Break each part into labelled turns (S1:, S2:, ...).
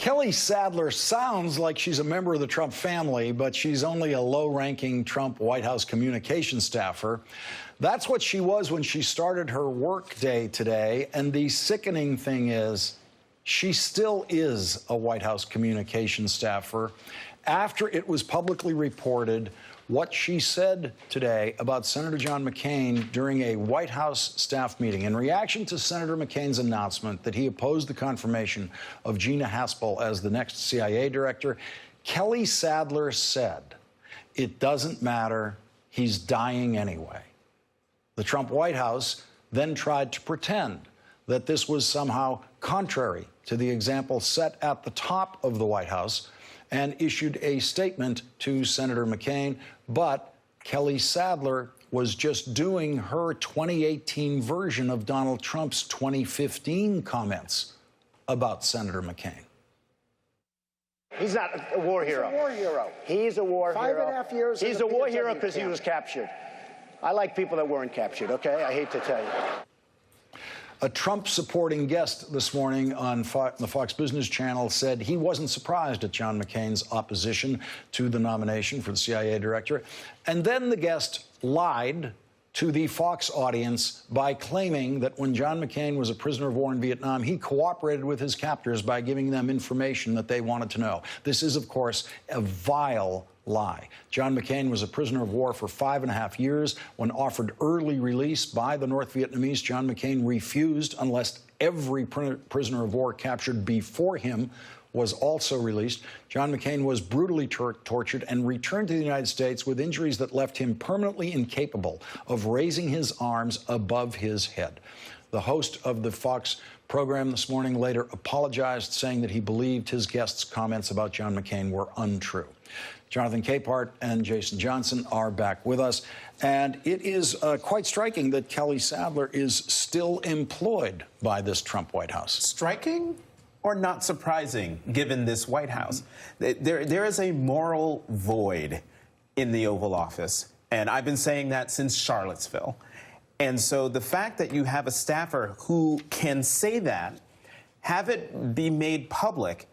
S1: Kelly Sadler sounds like she's a member of the Trump family, but she's only a low-ranking Trump White House communications staffer. That's what she was when she started her work day today, and the sickening thing is she still is a White House communications staffer. After it was publicly reported what she said today about Senator John McCain during a White House staff meeting in reaction to Senator McCain's announcement that he opposed the confirmation of Gina Haspel as the next CIA director, Kelly Sadler said, "It doesn't matter, he's dying anyway." The Trump White House then tried to pretend that this was somehow contrary to the example set at the top of the White House and issued a statement to Senator McCain, but Kelly Sadler was just doing her 2018 version of Donald Trump's 2015 comments about Senator McCain.
S2: He's not a war hero.
S3: He's a war hero.
S2: He's a war hero.
S3: 5.5 years.
S2: He's a war hero because he was captured. I like people that weren't captured, okay? I hate to tell you.
S1: A Trump-supporting guest this morning on the Fox Business Channel said he wasn't surprised at John McCain's opposition to the nomination for the CIA director. And then the guest lied to the Fox audience by claiming that when John McCain was a prisoner of war in Vietnam, he cooperated with his captors by giving them information that they wanted to know. This is, of course, a vile lie. John McCain was a prisoner of war for 5.5 years. When offered early release by the North Vietnamese, John McCain refused unless every prisoner of war captured before him was also released. John McCain was brutally tortured and returned to the United States with injuries that left him permanently incapable of raising his arms above his head. The host of the Fox program this morning later apologized, saying that he believed his guest's comments about John McCain were untrue. Jonathan Capehart and Jason Johnson are back with us. And it is quite striking that Kelly Sadler is still employed by this Trump White House.
S4: Striking or not surprising, given this White House? There is a moral void in the Oval Office, and I've been saying that since Charlottesville. And so the fact that you have a staffer who can say that, have it be made public,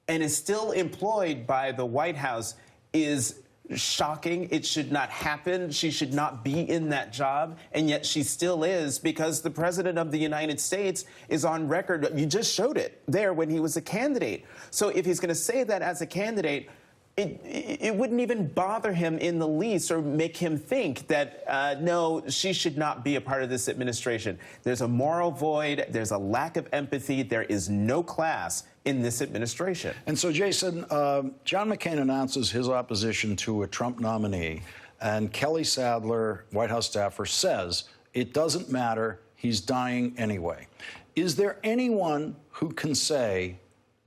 S4: and is still employed by the White House is shocking. It should not happen. She should not be in that job, and yet she still is, because the President of the United States is on record. You just showed it there when he was a candidate. So if he's going to say that as a candidate, it wouldn't even bother him in the least or make him think that, no, she should not be a part of this administration. There's a moral void. There's a lack of empathy. There is no class in this administration.
S1: And so, Jason, John McCain announces his opposition to a Trump nominee, and Kelly Sadler, White House staffer, says it doesn't matter, he's dying anyway. Is there anyone who can say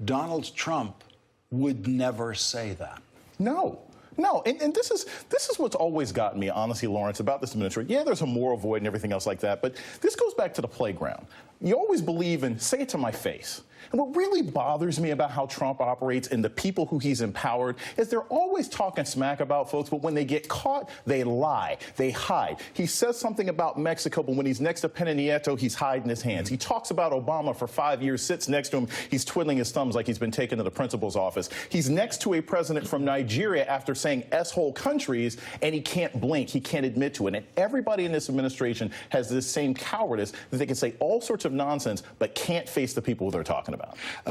S1: Donald Trump would never say that?
S5: No. No, and this is what's always gotten me, honestly, Lawrence, about this administration. Yeah, there's a moral void and everything else like that, but this goes back to the playground. You always believe in, say it to my face. And what really bothers me about how Trump operates and the people who he's empowered is they're always talking smack about folks, but when they get caught, they lie. They hide. He says something about Mexico, but when he's next to Peña Nieto, he's hiding his hands. He talks about Obama for 5 years, sits next to him, he's twiddling his thumbs like he's been taken to the principal's office. He's next to a president from Nigeria after saying S-hole countries, and he can't blink. He can't admit to it. And everybody in this administration has this same cowardice that they can say all sorts of nonsense, but can't face the people they're talking about.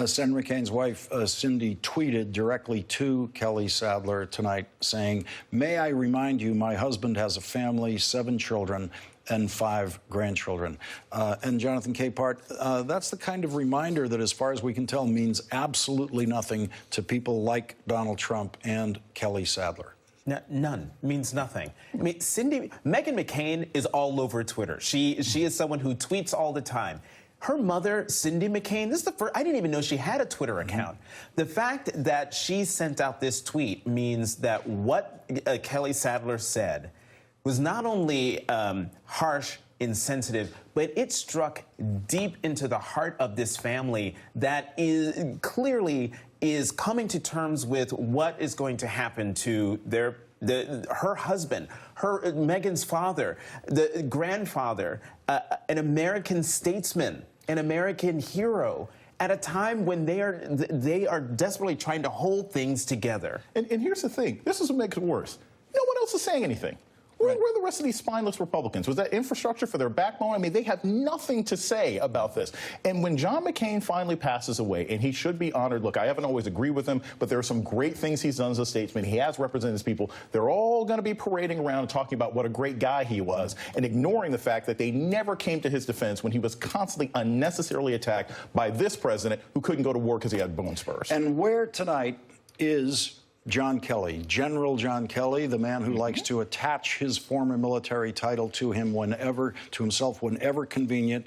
S1: Senator McCain's wife, Cindy, tweeted directly to Kelly Sadler tonight saying, "May I remind you, my husband has a family, 7 children, and 5 grandchildren." And Jonathan Capehart, that's the kind of reminder that, as far as we can tell, means absolutely nothing to people like Donald Trump and Kelly Sadler.
S4: None. Means nothing. I mean, Meghan McCain is all over Twitter. She is someone who tweets all the time. Her mother, Cindy McCain, this is the first, I didn't even know she had a Twitter account. The fact that she sent out this tweet means that what Kelly Sadler said was not only harsh, insensitive, but it struck deep into the heart of this family that is clearly coming to terms with what is going to happen to her husband, Meghan's father, the grandfather, an American statesman, an American hero. at a time when they are desperately trying to hold things together.
S5: And here's the thing. This is what makes it worse. No one else is saying anything. Where are the rest of these spineless Republicans? Was that infrastructure for their backbone? I mean, they have nothing to say about this. And when John McCain finally passes away, and he should be honored, look, I haven't always agreed with him, but there are some great things he's done as a statesman. He has represented his people. They're all going to be parading around and talking about what a great guy he was and ignoring the fact that they never came to his defense when he was constantly unnecessarily attacked by this president who couldn't go to war because he had bone spurs.
S1: And where tonight is John Kelly, General John Kelly, the man who likes to attach his former military title to himself whenever convenient.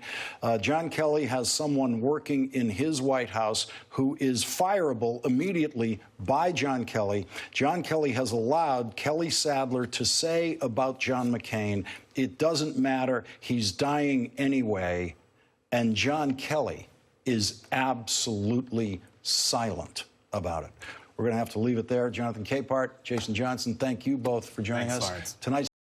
S1: John Kelly has someone working in his White House who is fireable immediately by John Kelly. John Kelly has allowed Kelly Sadler to say about John McCain, it doesn't matter, he's dying anyway. And John Kelly is absolutely silent about it. We're going to have to leave it there. Jonathan Capehart, Jason Johnson, thank you both for joining us. Tonight's